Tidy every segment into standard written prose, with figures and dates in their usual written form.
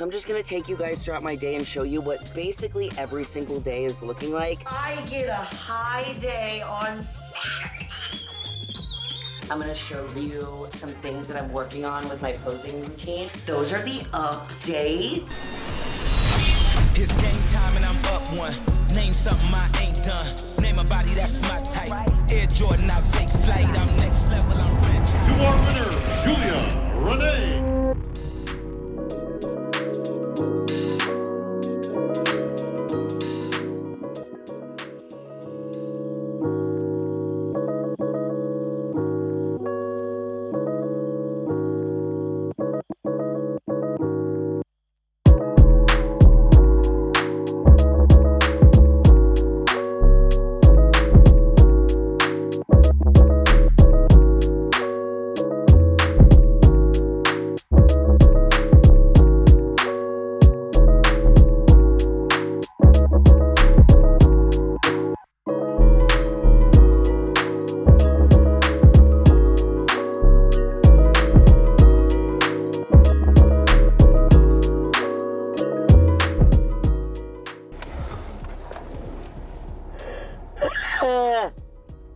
I'm just gonna take you guys throughout my day and show you what basically every single day is looking like. I get a high day on Saturday. I'm gonna show you some things that I'm working on with my posing routine. Those are the updates. It's game time and I'm up one. Name something I ain't done. Name a body that's my type. Air Jordan, I'll take flight. I'm next level, I'm franchise. To our winner, Julia Rene.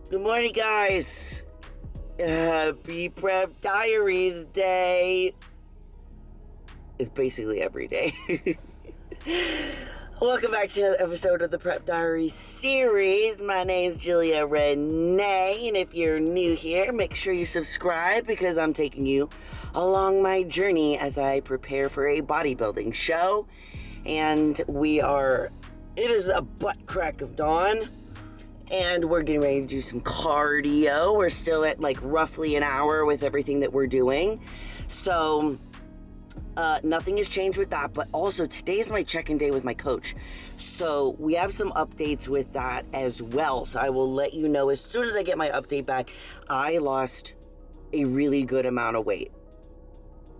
Good morning, guys. Happy Prep Diaries Day. It's basically every day. Welcome back to another episode of the Prep Diaries series. My name is Julia Rene, and if you're new here, make sure you subscribe because I'm taking you along my journey as I prepare for a bodybuilding show. And it is a butt crack of dawn. And we're getting ready to do some cardio. We're still at like roughly an hour with everything that we're doing. So nothing has changed with that. But also today is my check-in day with my coach. So we have some updates with that as well. So I will let you know as soon as I get my update back. I lost a really good amount of weight.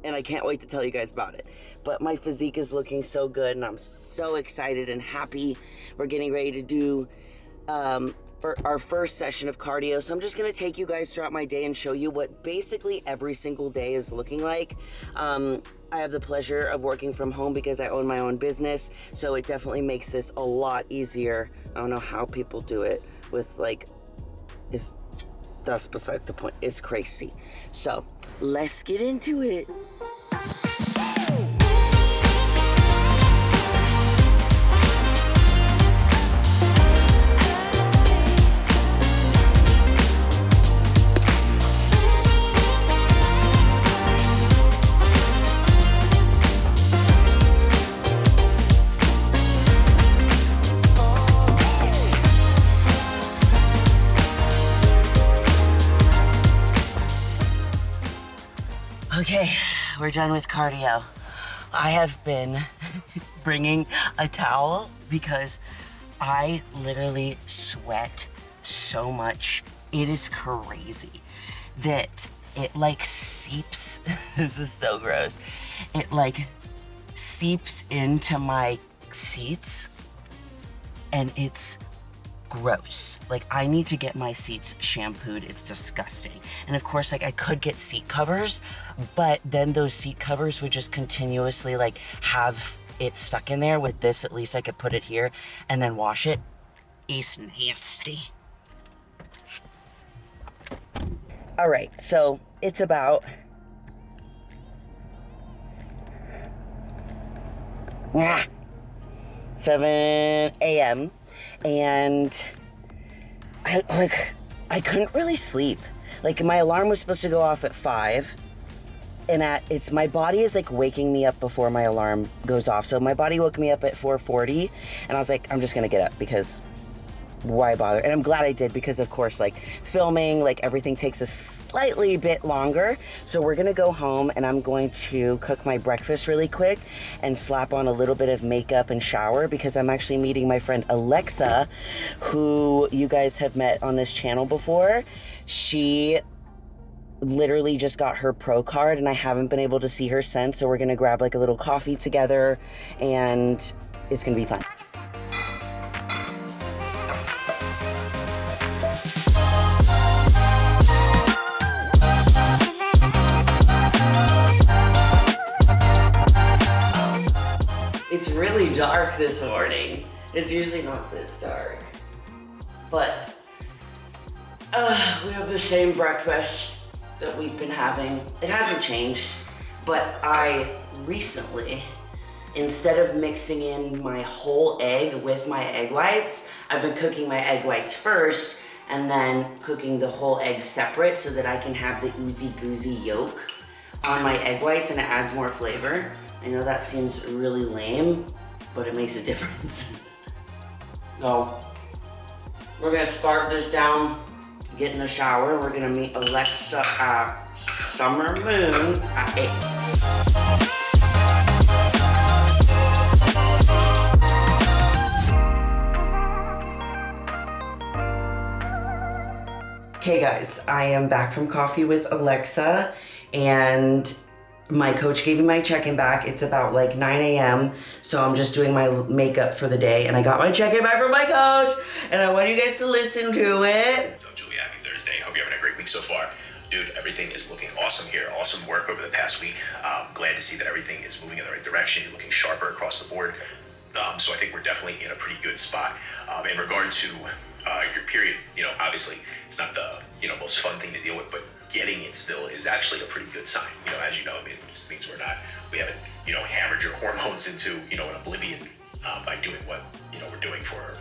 And I can't wait to tell you guys about it. But my physique is looking so good and I'm so excited and happy. We're getting ready to do for our first session of cardio. So I'm just gonna take you guys throughout my day and show you what basically every single day is looking like. I have the pleasure of working from home because I own my own business, so it definitely makes this a lot easier. I don't know how people do it with that's besides the point. It's crazy. So let's get into it. Okay, we're done with cardio. I have been bringing a towel because I literally sweat so much. It is crazy that it like seeps, this is so gross. It like seeps into my seats and it's gross. Like I need to get my seats shampooed. It's disgusting. And of course, like I could get seat covers, but then those seat covers would just continuously like have it stuck in there. With this, at least I could put it here and then wash it. It's nasty. All right, so it's about 7 a.m. and I couldn't really sleep. Like my alarm was supposed to go off at 5 and my body is like waking me up before my alarm goes off. So my body woke me up at 4:40 and I was like, I'm just gonna get up because why bother? And I'm glad I did because of course like filming, like everything takes a slightly bit longer. So we're gonna go home and I'm going to cook my breakfast really quick and slap on a little bit of makeup and shower because I'm actually meeting my friend Alexa, who you guys have met on this channel before. She literally just got her pro card and I haven't been able to see her since. So we're gonna grab like a little coffee together and it's gonna be fun. It's really dark this morning. It's usually not this dark. But we have the same breakfast that we've been having. It hasn't changed, but I recently, instead of mixing in my whole egg with my egg whites, I've been cooking my egg whites first and then cooking the whole egg separate so that I can have the oozy goozy yolk on my egg whites and it adds more flavor. I know that seems really lame, but it makes a difference. So, we're gonna start this down, get in the shower. We're gonna meet Alexa at Summer Moon at 8. Okay guys, I am back from coffee with Alexa and my coach gave me my check-in back. It's about like 9 a.m. So I'm just doing my makeup for the day and I got my check-in back from my coach and I want you guys to listen to it. What's up, Julie? Happy Thursday. Hope you're having a great week so far. Dude, everything is looking awesome here. Awesome work over the past week. Glad to see that everything is moving in the right direction. You're looking sharper across the board. So I think we're definitely in a pretty good spot. In regard to your period, obviously it's not the, most fun thing to deal with, but getting it still is actually a pretty good sign. As you know, it means we haven't, hammered your hormones into, an oblivion by doing what, we're doing for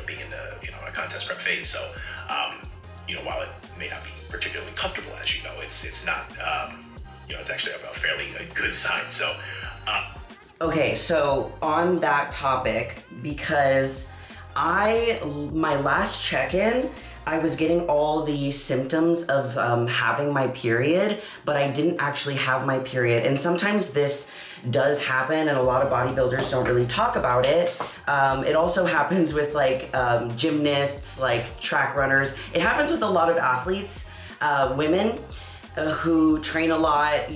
being in the, a contest prep phase. So, while it may not be particularly comfortable, as you know, it's not, it's actually a fairly good sign. So, Okay, so on that topic, because my last check-in, I was getting all the symptoms of having my period, but I didn't actually have my period. And sometimes this does happen and a lot of bodybuilders don't really talk about it. It also happens with like gymnasts, like track runners. It happens with a lot of athletes, women who train a lot,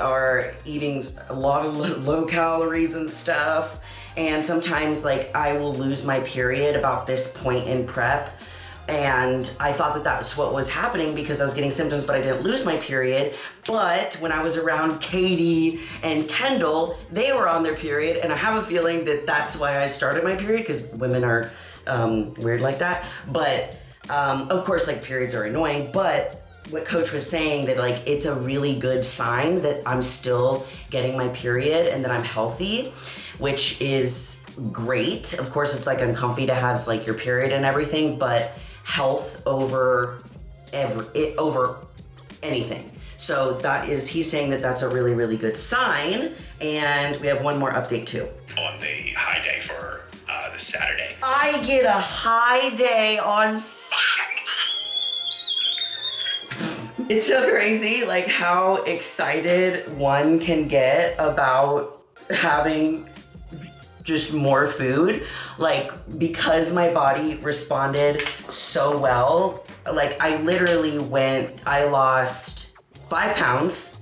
are eating a lot of low calories and stuff. And sometimes like I will lose my period about this point in prep. And I thought that that's what was happening because I was getting symptoms, but I didn't lose my period. But when I was around Katie and Kendall, they were on their period. And I have a feeling that that's why I started my period, because women are weird like that. But of course, like periods are annoying, but what coach was saying that like it's a really good sign that I'm still getting my period and that I'm healthy, which is great. Of course, it's like uncomfy to have like your period and everything, but health over anything. So he's saying that that's a really, really good sign. And we have one more update too. On the high day for the Saturday. I get a high day on Saturday. It's so crazy, like how excited one can get about having just more food. Like, because my body responded so well, like I lost 5 pounds,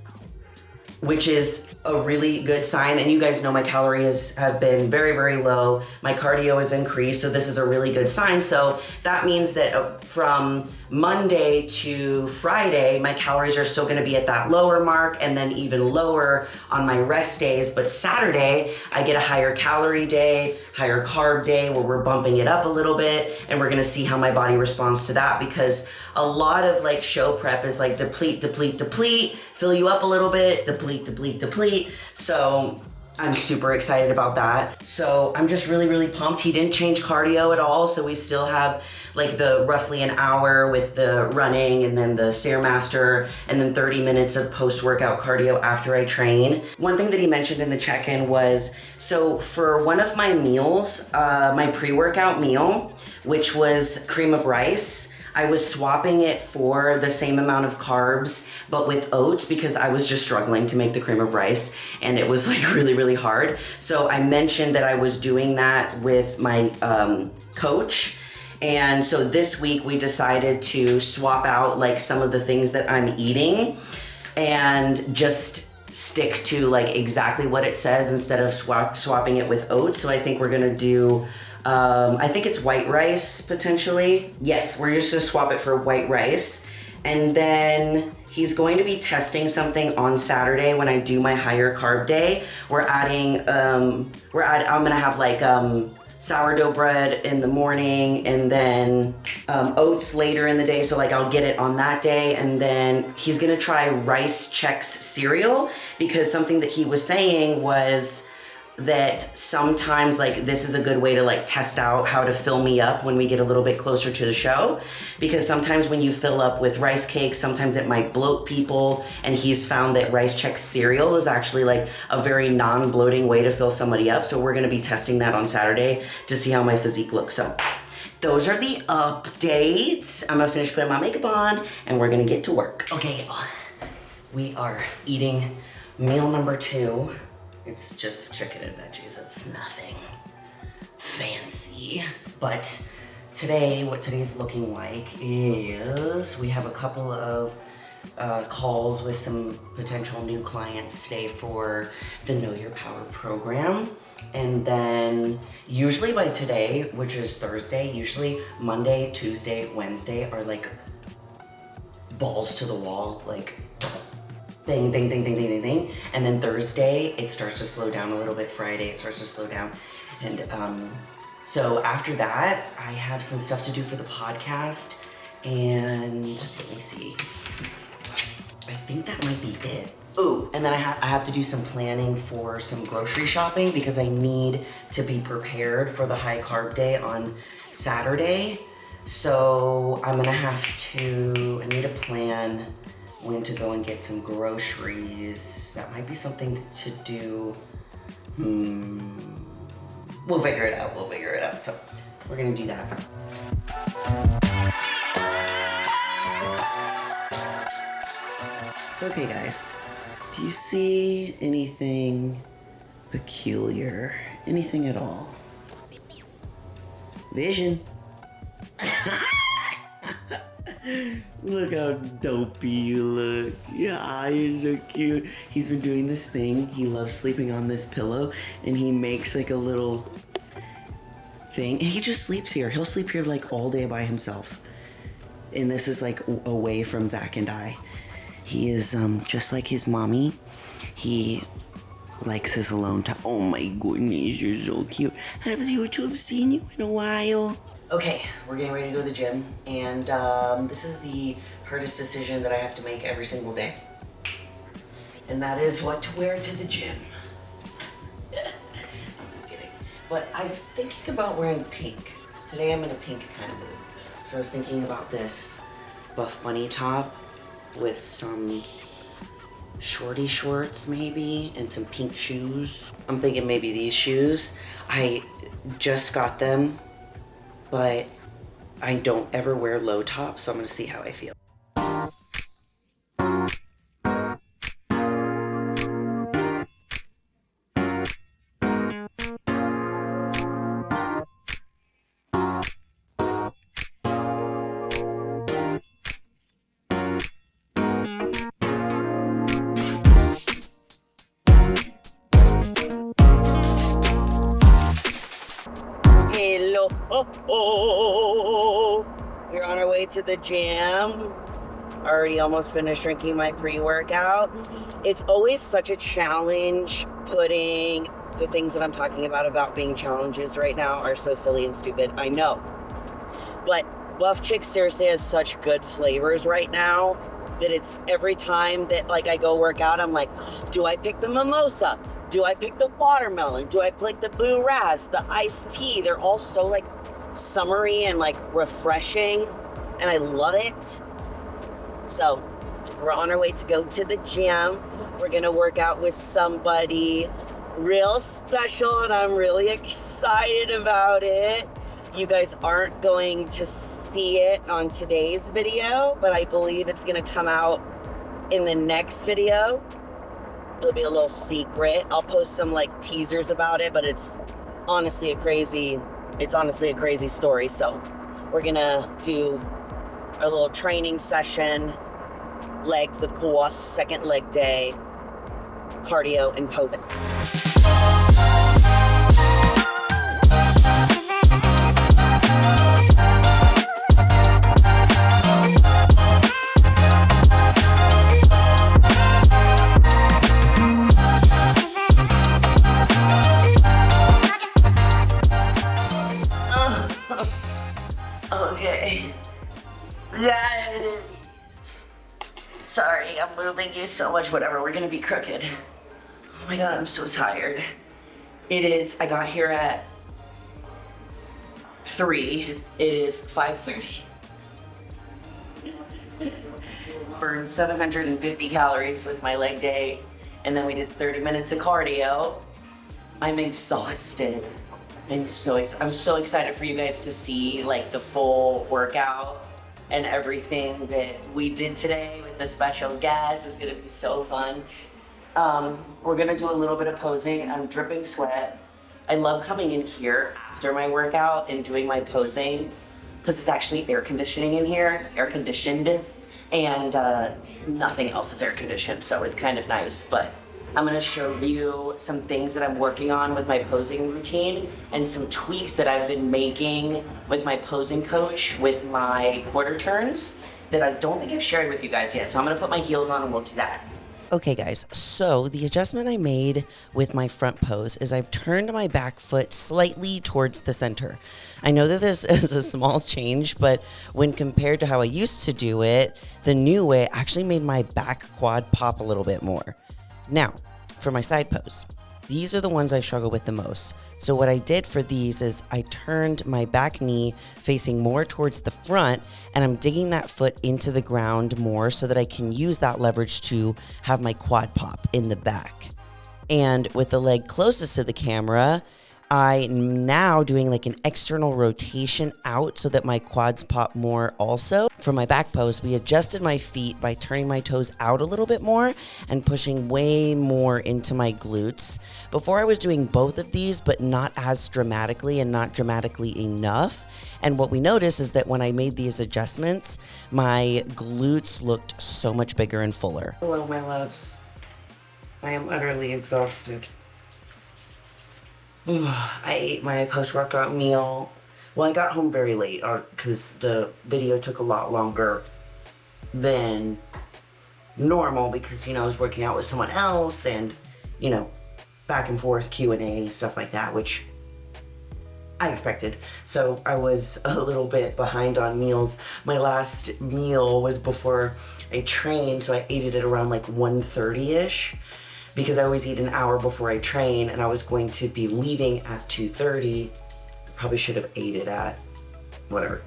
which is a really good sign. And you guys know my calories have been very, very low. My cardio has increased, so this is a really good sign. So that means that from Monday to Friday, my calories are still gonna be at that lower mark and then even lower on my rest days. But Saturday, I get a higher calorie day, higher carb day where we're bumping it up a little bit, and we're gonna see how my body responds to that, because a lot of like show prep is like deplete, deplete, deplete, fill you up a little bit, deplete, deplete, deplete. So I'm super excited about that. So I'm just really, really pumped. He didn't change cardio at all. So we still have like the roughly an hour with the running and then the Stairmaster and then 30 minutes of post-workout cardio after I train. One thing that he mentioned in the check-in was, so for one of my meals, my pre-workout meal, which was cream of rice, I was swapping it for the same amount of carbs, but with oats, because I was just struggling to make the cream of rice and it was like really, really hard. So I mentioned that I was doing that with my coach. And so this week we decided to swap out like some of the things that I'm eating and just stick to like exactly what it says instead of swapping it with oats. So I think we're gonna do I think it's white rice potentially. Yes, we're just gonna swap it for white rice. And then he's going to be testing something on Saturday when I do my higher carb day. We're adding, I'm gonna have like sourdough bread in the morning and then oats later in the day. So like I'll get it on that day. And then he's gonna try Rice Chex cereal because something that he was saying was that sometimes like this is a good way to like test out how to fill me up when we get a little bit closer to the show, because sometimes when you fill up with rice cakes, sometimes it might bloat people, and he's found that Rice Chex cereal is actually like a very non-bloating way to fill somebody up. So we're gonna be testing that on Saturday to see how my physique looks. So those are the updates. I'm gonna finish putting my makeup on and we're gonna get to work. Okay, we are eating meal number 2. It's just chicken and veggies, it's nothing fancy. But today, what today's looking like is we have a couple of calls with some potential new clients today for the Know Your Power program. And then usually by today, which is Thursday, usually Monday, Tuesday, Wednesday are like balls to the wall, like ding, ding, ding, ding, ding, ding, ding. And then Thursday, it starts to slow down a little bit. Friday, it starts to slow down. And so after that, I have some stuff to do for the podcast. And let me see. I think that might be it. Oh, and then I have to do some planning for some grocery shopping because I need to be prepared for the high carb day on Saturday. So I'm gonna have to, I need to plan when to go and get some groceries. That might be something to do. We'll figure it out, So we're gonna do that. Okay guys, do you see anything peculiar? Anything at all? Vision. Look how dopey you look. Yeah, you're so cute. He's been doing this thing. He loves sleeping on this pillow, and he makes like a little thing. And he just sleeps here. He'll sleep here like all day by himself. And this is like away from Zach and I. He is just like his mommy. He likes his alone time. Oh my goodness, you're so cute. Have YouTube seen you in a while? Okay, we're getting ready to go to the gym, and this is the hardest decision that I have to make every single day. And that is what to wear to the gym. I'm just kidding. But I was thinking about wearing pink. Today I'm in a pink kind of mood. So I was thinking about this Buff Bunny top with some shorty shorts maybe, and some pink shoes. I'm thinking maybe these shoes. I just got them, but I don't ever wear low tops, so I'm gonna see how I feel. We're on our way to the gym. Already almost finished drinking my pre-workout. It's always such a challenge putting the things that I'm talking about being challenges right now are so silly and stupid. I know. But Buff Chick seriously has such good flavors right now that it's every time that like I go work out, I'm like, do I pick the mimosa? Do I pick the watermelon? Do I pick the Boo Raz, the iced tea? They're all so like summery and like refreshing, and I love it. So we're on our way to go to the gym. We're gonna work out with somebody real special, and I'm really excited about it. You guys aren't going to see it on today's video, but I believe it's gonna come out in the next video. It'll be a little secret. I'll post some like teasers about it, but it's honestly a crazy story. So we're gonna do a little training session, legs of course, second leg day, cardio and posing. Well, thank you so much. Whatever, we're gonna be crooked. Oh my God, I'm so tired. I got here at 3. It is 5:30. Burned 750 calories with my leg day, and then we did 30 minutes of cardio. I'm exhausted. I'm so excited for you guys to see like the full workout and everything that we did today with the special guest. It's gonna be so fun. We're gonna do a little bit of posing. I'm dripping sweat. I love coming in here after my workout and doing my posing because it's actually air conditioning in here, air conditioned, and nothing else is air conditioned, so it's kind of nice. But I'm gonna show you some things that I'm working on with my posing routine and some tweaks that I've been making with my posing coach with my quarter turns that I don't think I've shared with you guys yet. So I'm gonna put my heels on and we'll do that. Okay guys, so the adjustment I made with my front pose is I've turned my back foot slightly towards the center. I know that this is a small change, but when compared to how I used to do it, the new way actually made my back quad pop a little bit more. Now, for my side pose, these are the ones I struggle with the most. So what I did for these is I turned my back knee facing more towards the front, and I'm digging that foot into the ground more so that I can use that leverage to have my quad pop in the back. And with the leg closest to the camera, I'm now doing like an external rotation out so that my quads pop more also. For my back pose, we adjusted my feet by turning my toes out a little bit more and pushing way more into my glutes. Before I was doing both of these, but not as dramatically and not dramatically enough. And what we noticed is that when I made these adjustments, my glutes looked so much bigger and fuller. Hello, my loves. I am utterly exhausted. I ate my post-workout meal. Well, I got home very late because the video took a lot longer than normal because, you know, I was working out with someone else and, you know, back and forth Q&A, stuff like that, which I expected. So I was a little bit behind on meals. My last meal was before I trained, so I ate it at around like 1:30-ish. Because I always eat an hour before I train, and I was going to be leaving at 2:30. Probably should have ate it at whatever.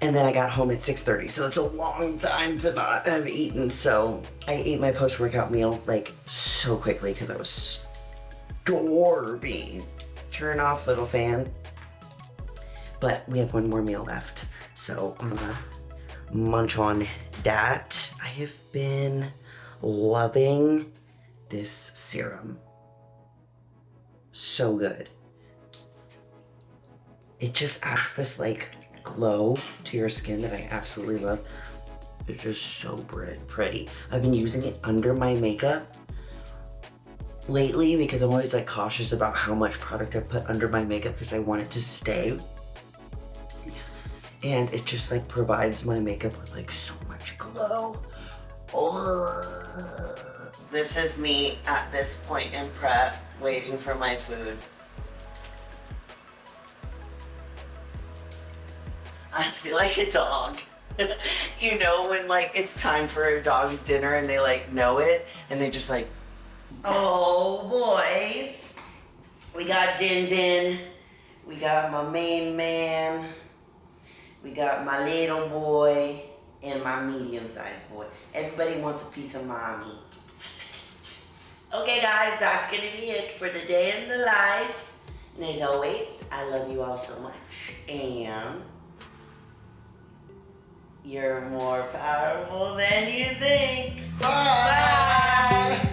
And then I got home at 6:30, so it's a long time to not have eaten. So I ate my post-workout meal like so quickly because I was starving. Turn off, little fan. But we have one more meal left, so I'm gonna munch on that. I have been loving this serum. So good. It just adds this like glow to your skin that I absolutely love. It's just so pretty. I've been using it under my makeup lately because I'm always like cautious about how much product I put under my makeup because I want it to stay. And it just like provides my makeup with like so much glow. Oh. This is me at this point in prep, waiting for my food. I feel like a dog. You know when like it's time for a dog's dinner and they like know it and they just like, oh boys. We got Din Din, we got my main man, we got my little boy, and my medium-sized boy. Everybody wants a piece of mommy. Okay guys, that's gonna be it for the day in the life. And as always, I love you all so much. And you're more powerful than you think. Bye! Bye.